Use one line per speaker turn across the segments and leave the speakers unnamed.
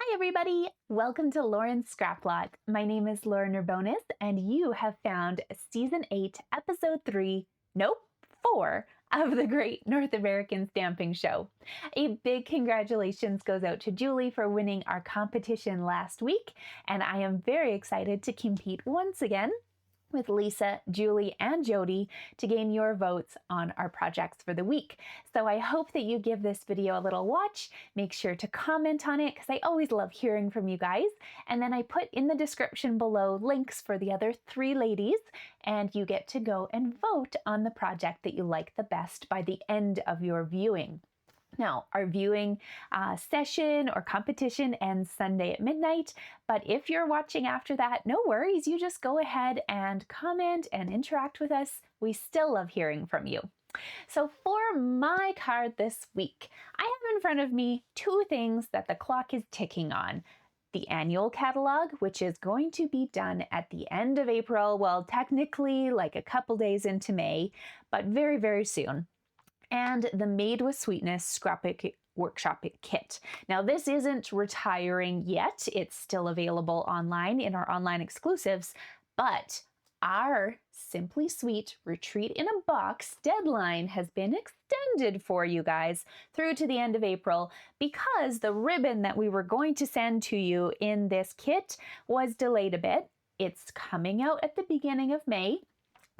Hi everybody! Welcome to Lauren's Scraplot. My name is Lauren Urbonis and you have found Season 8, Episode 3, nope, 4 of the Great North American Stamping Show. A big congratulations goes out to Julie for winning our competition last week, and I am very excited to compete once again with Lisa, Julie, and Jodie to gain your votes on our projects for the week. So I hope that you give this video a little watch. Make sure to comment on it because I always love hearing from you guys. And then I put in the description below links for the other 3 ladies, and you get to go and vote on the project that you like the best by the end of your viewing. Now, our viewing session or competition ends Sunday at midnight, but if you're watching after that, no worries. You just go ahead and comment and interact with us. We still love hearing from you. So for my card this week, I have in front of me 2 things that the clock is ticking on. The annual catalog, which is going to be done at the end of April, well, technically like a couple days into May, but very, very soon. And the Made with Sweetness Scrapbook Workshop Kit. Now, this isn't retiring yet. It's still available online in our online exclusives, but our Simply Sweet Retreat in a Box deadline has been extended for you guys through to the end of April because the ribbon that we were going to send to you in this kit was delayed a bit. It's coming out at the beginning of May.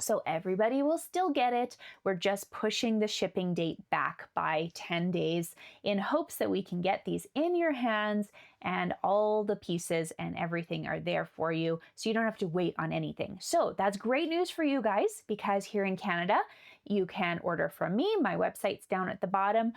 So everybody will still get it. We're just pushing the shipping date back by 10 days in hopes that we can get these in your hands and all the pieces and everything are there for you so you don't have to wait on anything. So that's great news for you guys because here in Canada, you can order from me. My website's down at the bottom.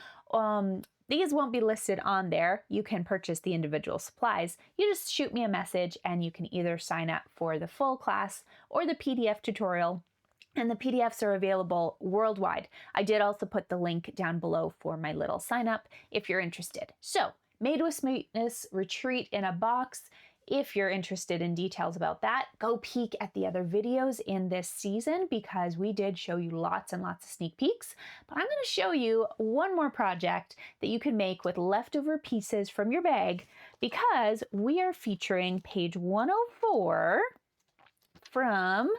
These won't be listed on there. You can purchase the individual supplies. You just shoot me a message and you can either sign up for the full class or the PDF tutorial. And the PDFs are available worldwide. I did also put the link down below for my little sign up if you're interested. So, Made with Sweetness Retreat in a Box. If you're interested in details about that, go peek at the other videos in this season because we did show you lots and lots of sneak peeks. But I'm going to show you one more project that you can make with leftover pieces from your bag because we are featuring page 104 from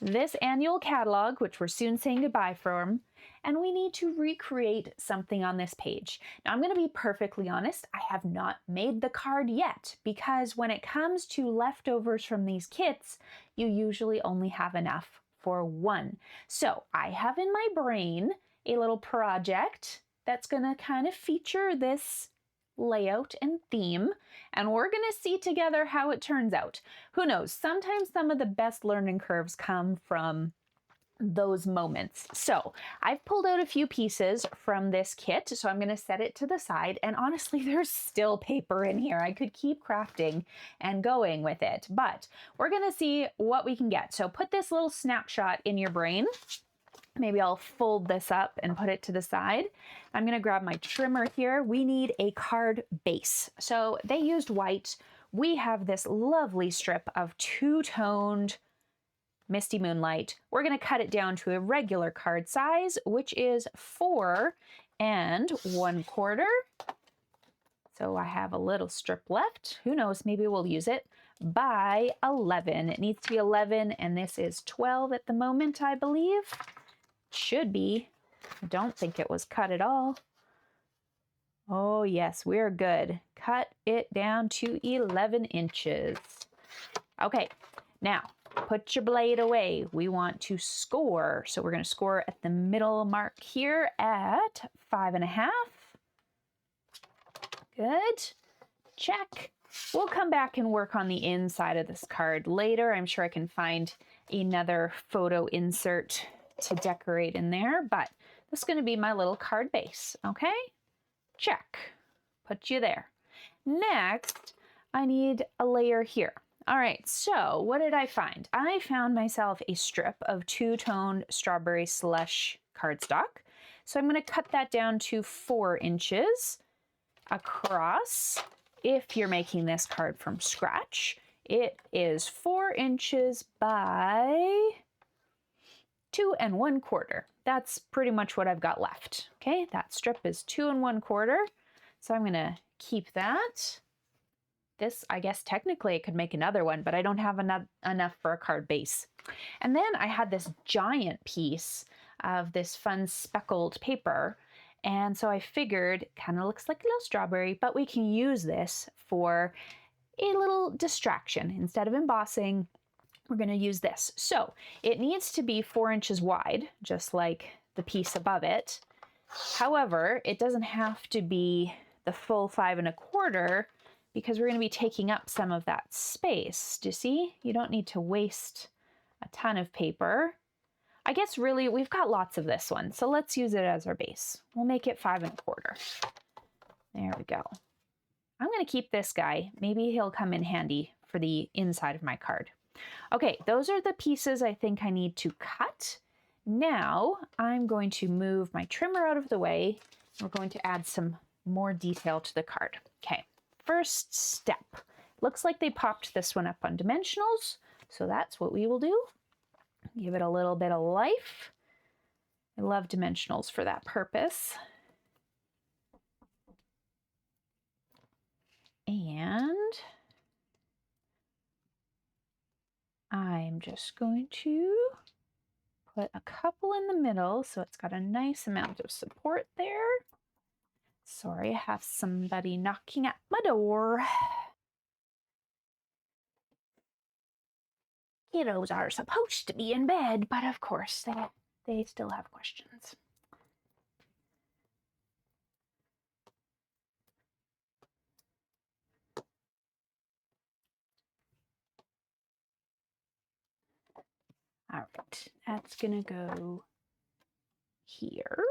this annual catalog, which we're soon saying goodbye from, and we need to recreate something on this page. Now, I'm going to be perfectly honest, I have not made the card yet because when it comes to leftovers from these kits, you usually only have enough for one. So I have in my brain a little project that's going to kind of feature this layout and theme, and we're going to see together how it turns out. Who knows? Sometimes some of the best learning curves come from those moments. So I've pulled out a few pieces from this kit, so I'm going to set it to the side, and honestly, there's still paper in here. I could keep crafting and going with it, but we're going to see what we can get. So put this little snapshot in your brain. Maybe I'll fold this up and put it to the side. I'm going to grab my trimmer here. We need a card base. So they used white. We have this lovely strip of two-toned Misty Moonlight. We're going to cut it down to a regular card size, which is 4 1/4. So I have a little strip left. Who knows, maybe we'll use it. By 11. It needs to be 11, and this is 12 at the moment, I believe. Should be. I don't think it was cut at all. Oh yes, we're good. Cut it down to 11 inches. Okay, now put your blade away. We want to score. So we're going to score at the middle mark here at 5.5. Good. Check. We'll come back and work on the inside of this card later. I'm sure I can find another photo insert to decorate in there, but this is going to be my little card base. Okay, check. Put you there. Next, I need a layer here. All right, so what did I find? I found myself a strip of two-toned strawberry slush cardstock. So I'm going to cut that down to 4 inches across. If you're making this card from scratch, it is 4 inches by 2 1/4. That's pretty much what I've got left. Okay, that strip is 2 1/4. So I'm going to keep that. this, I guess technically I could make another one, but I don't have enough for a card base. And then I had this giant piece of this fun speckled paper. And so I figured, kind of looks like a little strawberry, but we can use this for a little distraction. Instead of embossing, we're going to use this. So it needs to be 4 inches wide, just like the piece above it. However, it doesn't have to be the full 5 1/4 because we're going to be taking up some of that space. Do you see? You don't need to waste a ton of paper. I guess really we've got lots of this one, so let's use it as our base. We'll make it 5 1/4. There we go. I'm going to keep this guy. Maybe he'll come in handy for the inside of my card. Okay, those are the pieces I think I need to cut. Now I'm going to move my trimmer out of the way. We're going to add some more detail to the card. Okay, first step. Looks like they popped this one up on dimensionals, so that's what we will do. Give it a little bit of life. I love dimensionals for that purpose. And I'm just going to put a couple in the middle so it's got a nice amount of support there. Sorry, I have somebody knocking at my door. Kiddos are supposed to be in bed, but of course they still have questions. All right, that's gonna go here,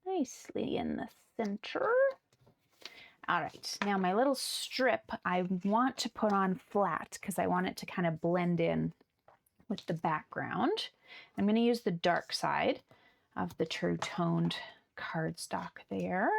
nicely in the center. All right, now my little strip I want to put on flat because I want it to kind of blend in with the background. I'm going to use the dark side of the true toned cardstock there.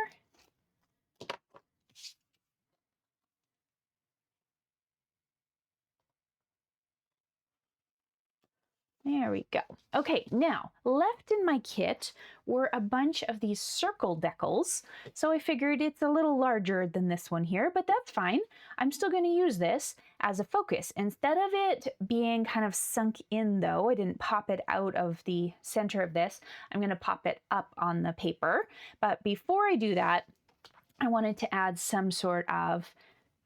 There we go. Okay, now left in my kit were a bunch of these circle decals. So I figured it's a little larger than this one here, but that's fine. I'm still going to use this as a focus. Instead of it being kind of sunk in though, I didn't pop it out of the center of this. I'm going to pop it up on the paper. But before I do that, I wanted to add some sort of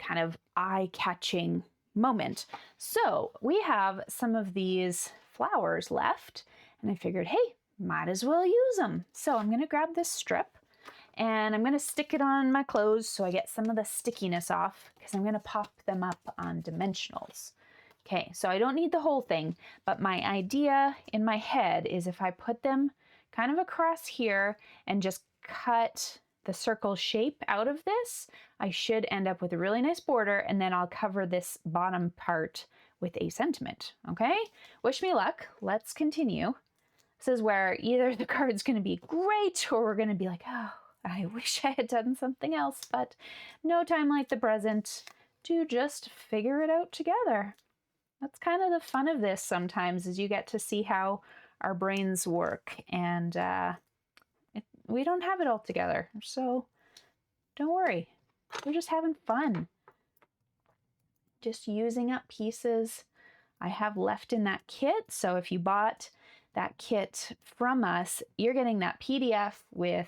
kind of eye-catching moment. So we have some of these flowers left, and I figured, hey, might as well use them. So I'm going to grab this strip and I'm going to stick it on my clothes so I get some of the stickiness off because I'm going to pop them up on dimensionals. Okay, so I don't need the whole thing, but my idea in my head is if I put them kind of across here and just cut the circle shape out of this, I should end up with a really nice border, and then I'll cover this bottom part with a sentiment, okay? Wish me luck. Let's continue. This is where either the card's going to be great or we're going to be like, oh, I wish I had done something else, but no time like the present to just figure it out together. That's kind of the fun of this sometimes, is you get to see how our brains work, and we don't have it all together, so don't worry. We're just having fun. Just using up pieces I have left in that kit. So if you bought that kit from us, you're getting that PDF with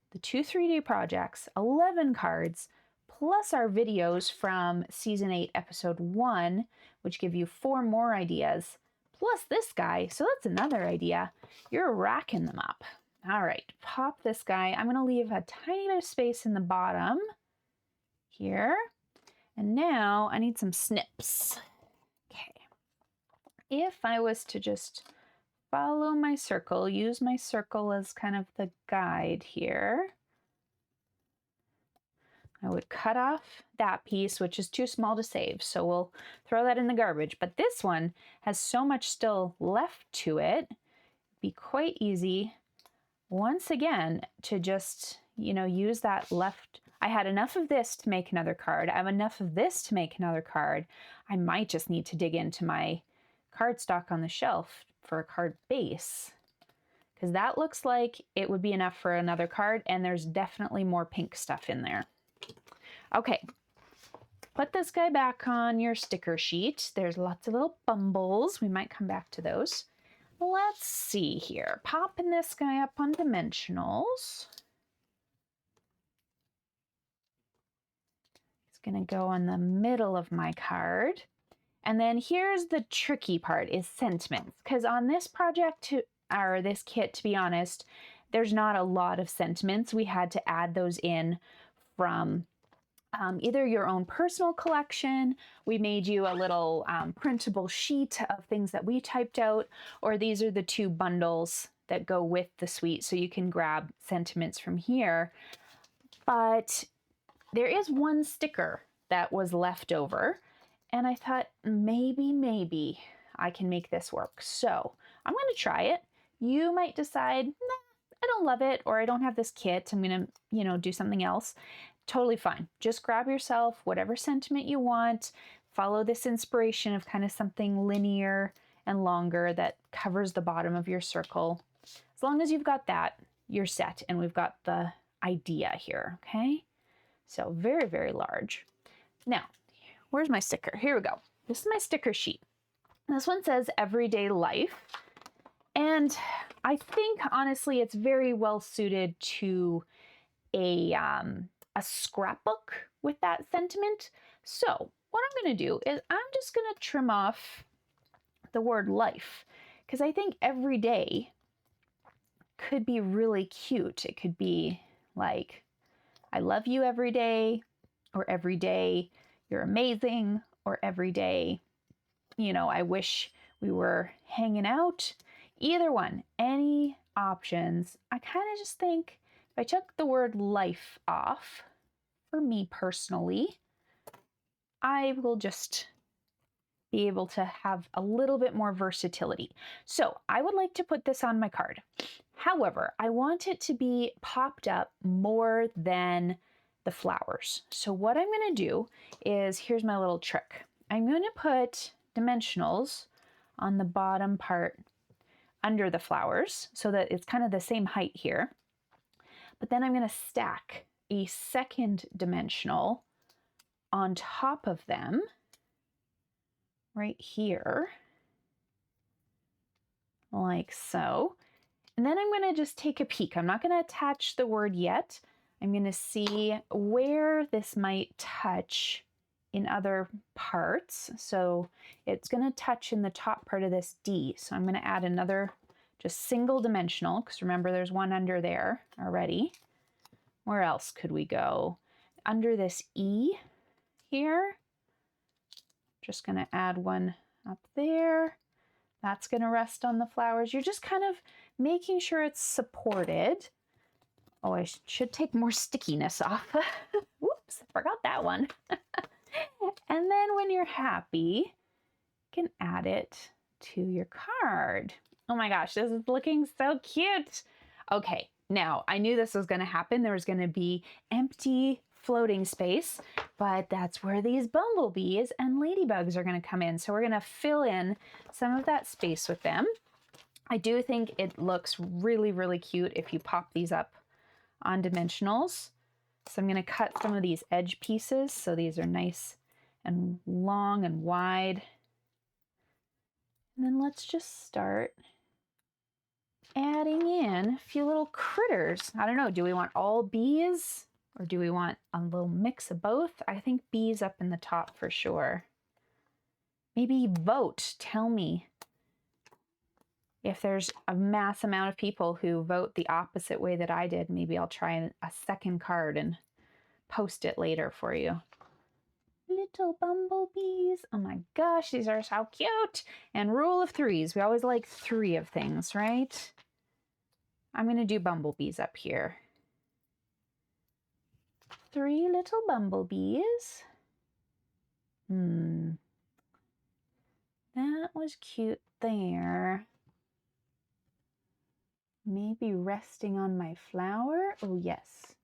the 2 3D projects, 11 cards, plus our videos from Season 8, Episode 1, which give you 4 more ideas, plus this guy. So that's another idea. You're racking them up. All right, pop this guy. I'm going to leave a tiny bit of space in the bottom here. And now I need some snips. Okay. If I was to just follow my circle, use my circle as kind of the guide here, I would cut off that piece, which is too small to save, so we'll throw that in the garbage. But this one has so much still left to it, it'd be quite easy, once again, to just, use that left. I had enough of this to make another card. I have enough of this to make another card. I might just need to dig into my cardstock on the shelf for a card base, because that looks like it would be enough for another card, and there's definitely more pink stuff in there. Okay, put this guy back on your sticker sheet. There's lots of little bumbles. We might come back to those. Let's see here. Popping this guy up on dimensionals. It's going to go on the middle of my card. And then here's the tricky part is sentiments. Because on this project, or this kit, to be honest, there's not a lot of sentiments. We had to add those in from either your own personal collection. We made you a little printable sheet of things that we typed out, or these are the 2 bundles that go with the suite, so you can grab sentiments from here. But there is one sticker that was left over, and I thought maybe I can make this work. So I'm going to try it. You might decide, nah, I don't love it, or I don't have this kit. I'm going to, do something else. Totally fine. Just grab yourself whatever sentiment you want. Follow this inspiration of kind of something linear and longer that covers the bottom of your circle. As long as you've got that, you're set, and we've got the idea here, okay? So very, very large. Now, where's my sticker? Here we go. This is my sticker sheet. This one says Everyday Life. And I think, honestly, it's very well suited to a scrapbook with that sentiment. So what I'm going to do is I'm just going to trim off the word life, because I think every day could be really cute. It could be like, I love you every day, or every day you're amazing, or every day, I wish we were hanging out. Either one, any options. I kind of just think if I took the word life off, for me personally, I will just be able to have a little bit more versatility. So I would like to put this on my card. However, I want it to be popped up more than the flowers. So what I'm going to do is, here's my little trick. I'm going to put dimensionals on the bottom part under the flowers so that it's kind of the same height here. But then I'm going to stack a second dimensional on top of them right here, like so. And then I'm going to just take a peek. I'm not going to attach the word yet. I'm going to see where this might touch in other parts. So it's going to touch in the top part of this D. So I'm going to add another just single dimensional, because remember there's one under there already. Where else could we go? Under this E here, just going to add one up there. That's going to rest on the flowers. You're just kind of making sure it's supported. Oh, I should take more stickiness off. Whoops, forgot that one. And then when you're happy, you can add it to your card. Oh my gosh, this is looking so cute. Okay, now I knew this was going to happen. There was going to be empty floating space, but that's where these bumblebees and ladybugs are going to come in. So we're going to fill in some of that space with them. I do think it looks really, really cute if you pop these up on dimensionals. So I'm going to cut some of these edge pieces so these are nice and long and wide. And then let's just start adding in a few little critters. I don't know, do we want all bees or do we want a little mix of both? I think bees up in the top for sure. Maybe vote, tell me. If there's a mass amount of people who vote the opposite way that I did, maybe I'll try a second card and post it later for you. Little bumblebees. Oh my gosh, these are so cute. And rule of threes. We always like 3 of things, right? I'm going to do bumblebees up here. 3 little bumblebees. That was cute there. Maybe resting on my flower. Oh, yes.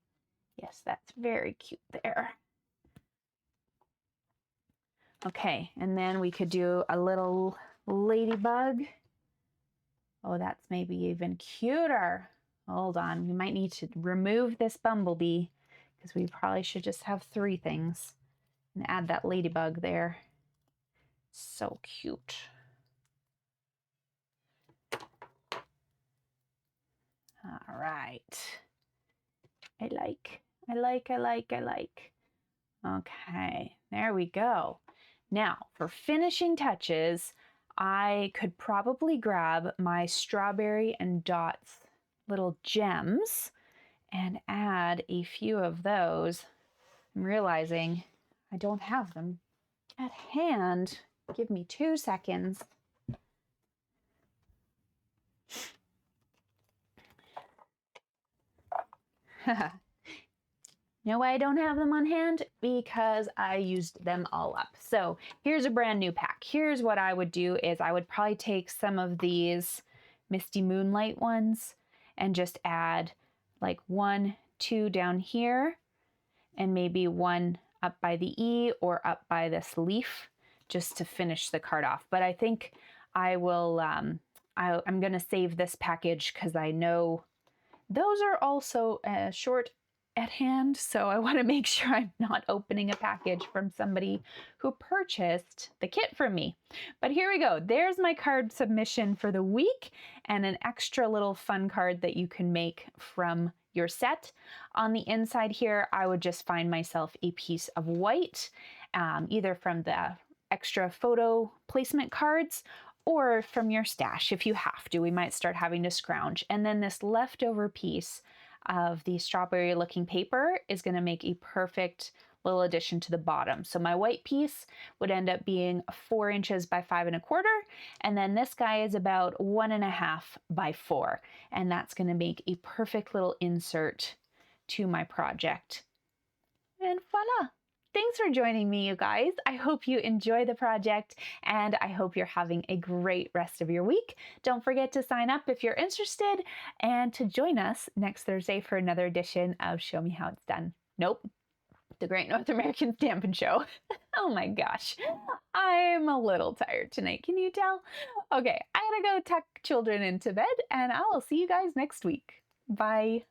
Yes, that's very cute there. Okay, and then we could do a little ladybug. Oh, that's maybe even cuter. Hold on, we might need to remove this bumblebee because we probably should just have 3 things And add that ladybug there. So cute. All right. I like. Okay, there we go. Now, for finishing touches, I could probably grab my strawberry and dots little gems and add a few of those. I'm realizing I don't have them at hand. Give me 2 seconds. Know why I don't have them on hand? Because I used them all up. So here's a brand new pack. Here's what I would do is I would probably take some of these Misty Moonlight ones and just add like 1, 2 down here and maybe 1 up by the E or up by this leaf just to finish the card off. But I think I will, I'm gonna save this package because I know those are also short at hand, so I want to make sure I'm not opening a package from somebody who purchased the kit from me. But here we go. There's my card submission for the week and an extra little fun card that you can make from your set. On the inside here, I would just find myself a piece of white, either from the extra photo placement cards or from your stash if you have to. We might start having to scrounge. And then this leftover piece of the strawberry looking paper is going to make a perfect little addition to the bottom. So my white piece would end up being 4 inches by 5 1/4, and then this guy is about 1.5 by 4, and that's going to make a perfect little insert to my project. And voila! Thanks for joining me, you guys. I hope you enjoy the project and I hope you're having a great rest of your week. Don't forget to sign up if you're interested and to join us next Thursday for another edition of Show Me How It's Done. Nope, the Great North American Stampin' Show. Oh my gosh, I'm a little tired tonight. Can you tell? Okay, I gotta go tuck children into bed and I will see you guys next week. Bye.